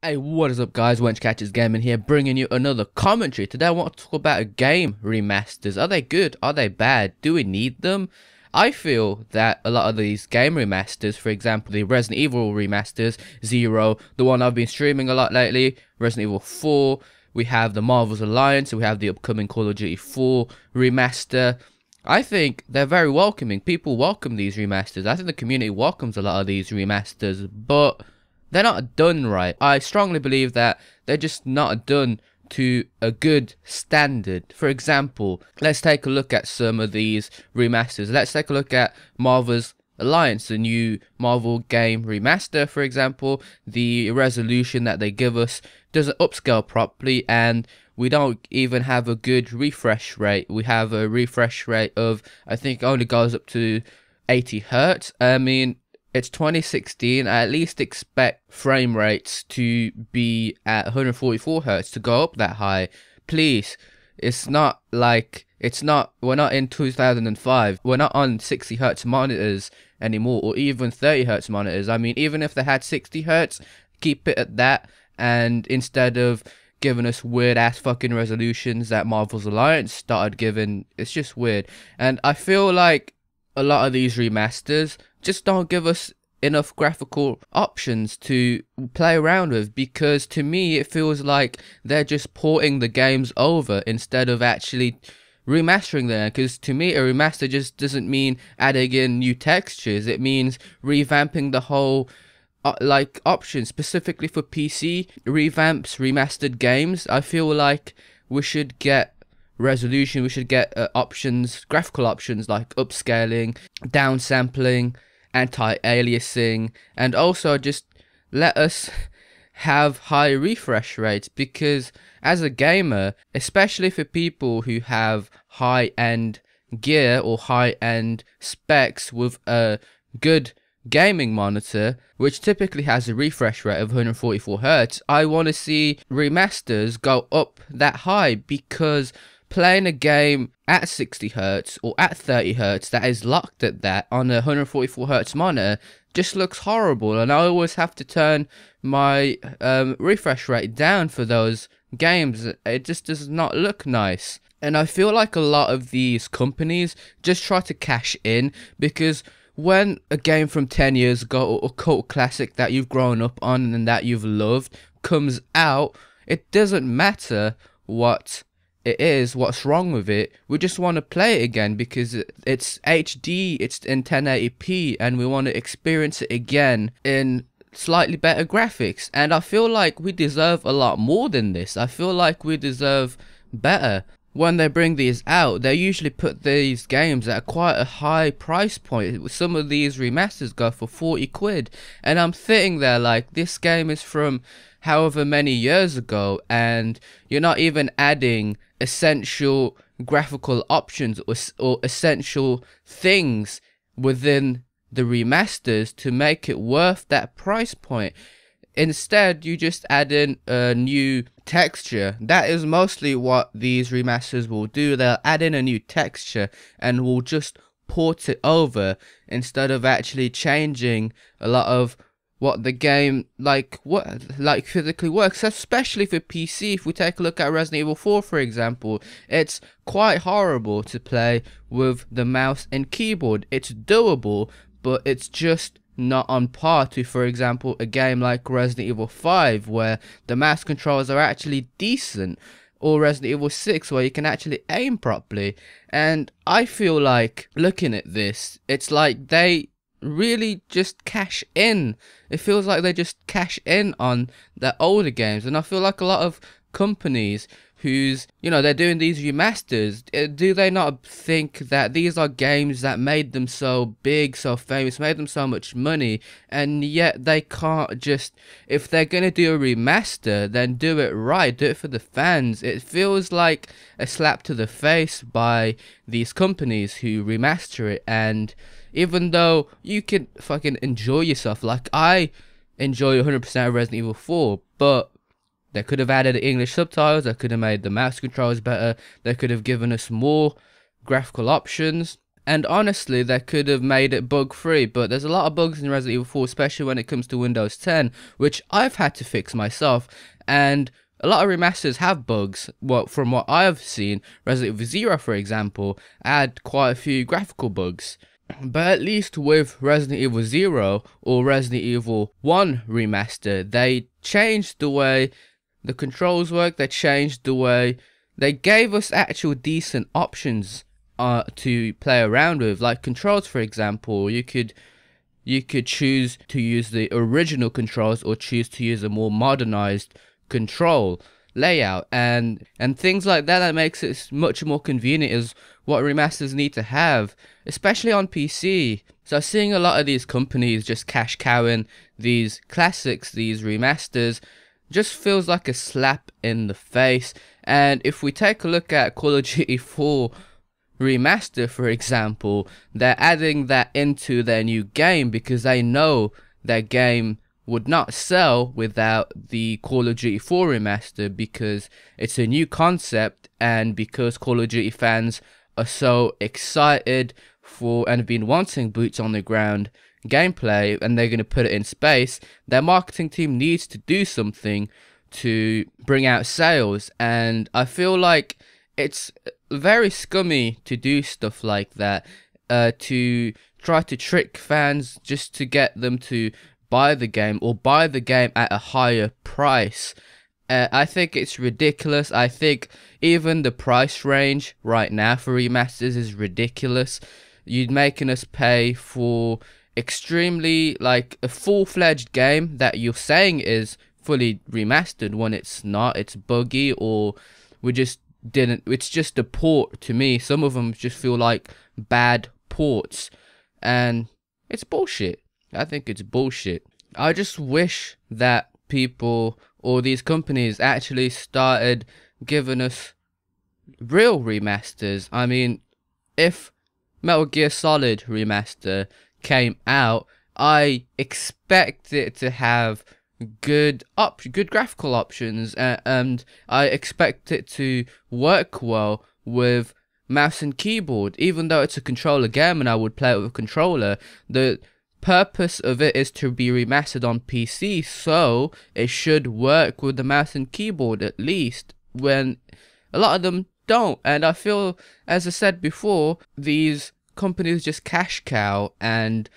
Hey, what is up guys, Wench Catchers Gaming here, bringing you another commentary. Today I want to talk about a game remasters. Are they good? Are they bad? Do we need them? I feel that a lot of these game remasters, for example the Resident Evil remasters, 0, the one I've been streaming a lot lately, Resident Evil 4, we have the Marvel's Alliance, we have the upcoming Call of Duty 4 remaster. I think they're very welcoming. People welcome these remasters. I think the community welcomes a lot of these remasters, but they're not done right. I strongly believe that they're just not done to a good standard. For example, let's take a look at some of these remasters. Let's take a look at Marvel's Alliance, the new Marvel game remaster, for example. The resolution that they give us doesn't upscale properly, and we don't even have a good refresh rate. We have a refresh rate of, I think, only goes up to 80 hertz. I mean, it's 2016. I at least expect frame rates to be at 144 hertz to go up that high. Please, it's not like, we're not in 2005. We're not on 60 hertz monitors anymore, or even 30 hertz monitors. I mean, even if they had 60 hertz, keep it at that, and instead of giving us weird ass fucking resolutions that Marvel's Alliance started giving, it's just weird. And I feel like a lot of these remasters just don't give us enough graphical options to play around with, because to me it feels like they're just porting the games over instead of actually remastering them. Because to me a remaster just doesn't mean adding in new textures, it means revamping the whole like options. Specifically for PC revamps, remastered games, I feel like we should get resolution, we should get options, graphical options like upscaling, downsampling, anti-aliasing, and also just let us have high refresh rates. Because as a gamer, especially for people who have high-end gear or high-end specs with a good gaming monitor, which typically has a refresh rate of 144 hertz, I want to see remasters go up that high, because playing a game at 60 hertz or at 30 hertz that is locked at that on a 144 hertz monitor just looks horrible, and I always have to turn my refresh rate down for those games. It just does not look nice. And I feel like a lot of these companies just try to cash in, because when a game from 10 years ago, or a cult classic that you've grown up on and that you've loved, comes out, it doesn't matter what it is, what's wrong with it, we just want to play it again because it's HD, it's in 1080p, and we want to experience it again in slightly better graphics. And I feel like we deserve a lot more than this. I feel like we deserve better. When they bring these out, they usually put these games at quite a high price point. Some of these remasters go for 40 quid, and I'm sitting there like, this game is from however many years ago, and you're not even adding essential graphical options or essential things within the remasters to make it worth that price point. Instead, you just add in a new texture. That is mostly what these remasters will do. They'll add in a new texture and will just port it over, instead of actually changing a lot of what the game like physically works. Especially for PC, if we take a look at Resident Evil 4 for example, it's quite horrible to play with the mouse and keyboard. It's doable, but it's just not on par to, for example, a game like Resident Evil 5 where the mouse controls are actually decent, or Resident Evil 6 where you can actually aim properly. And I feel like, looking at this, it's like they really just cash in. It feels like they just cash in on the older games, and I feel like a lot of companies who's, you know, they're doing these remasters, do they not think that these are games that made them so big, so famous, made them so much money, and yet they can't just, if they're gonna do a remaster, then do it right, do it for the fans. It feels like a slap to the face by these companies who remaster it. And even though you can fucking enjoy yourself, like I enjoy 100% of Resident Evil 4, but they could have added English subtitles, they could have made the mouse controls better, they could have given us more graphical options. And honestly, they could have made it bug free, but there's a lot of bugs in Resident Evil 4, especially when it comes to Windows 10, which I've had to fix myself. And a lot of remasters have bugs. Well, from what I've seen, Resident Evil 0, for example, had quite a few graphical bugs. But at least with Resident Evil 0 or Resident Evil 1 remaster, they changed the way the controls work, they changed the way they gave us actual decent options to play around with, like controls, for example. You could choose to use the original controls or choose to use a more modernized control layout, and things like that. That makes it much more convenient, is what remasters need to have, especially on PC. So seeing a lot of these companies just cash cowing these classics, these remasters, just feels like a slap in the face. And if we take a look at Call of Duty 4 Remaster, for example, they're adding that into their new game because they know their game would not sell without the Call of Duty 4 Remaster, because it's a new concept, and because Call of Duty fans are so excited for and have been wanting boots on the ground gameplay, and they're going to put it in space. Their marketing team needs to do something to bring out sales, and I feel like it's very scummy to do stuff like that, to try to trick fans just to get them to buy the game, or buy the game at a higher price. I think it's ridiculous. I think even the price range right now for remasters is ridiculous. You're making us pay for extremely, like, a full-fledged game that you're saying is fully remastered when it's not. It's buggy, or it's just a port to me. Some of them just feel like bad ports, and it's bullshit. I think it's bullshit. I just wish that people or these companies actually started giving us real remasters. I mean, if Metal Gear Solid Remaster came out, I expect it to have good graphical options, and I expect it to work well with mouse and keyboard. Even though it's a controller game and I would play it with a controller, the purpose of it is to be remastered on PC, so it should work with the mouse and keyboard at least, when a lot of them don't. And I feel, as I said before, these companies just cash cow and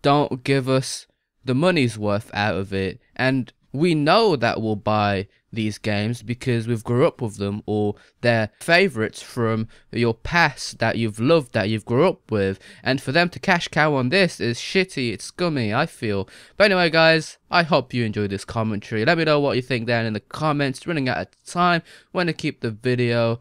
don't give us the money's worth out of it. And we know that we'll buy these games because we've grew up with them, or they're favorites from your past that you've loved, that you've grew up with. And for them to cash cow on this is shitty, it's scummy, I feel. But anyway, guys, I hope you enjoyed this commentary. Let me know what you think down in the comments. Running out of time, want to keep the video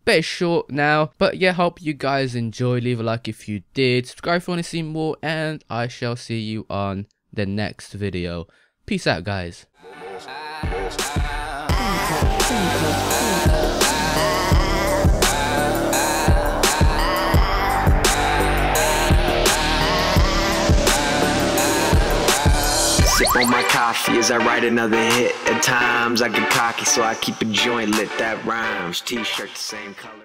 bit short now, but yeah, hope you guys enjoyed. Leave a like if you did, subscribe if you want to see more, and I shall see you on the next video. Peace out, guys. Sip on my coffee as I write another hit. At times I get cocky, so I keep a joint lit that rhymes. T-shirt the same color.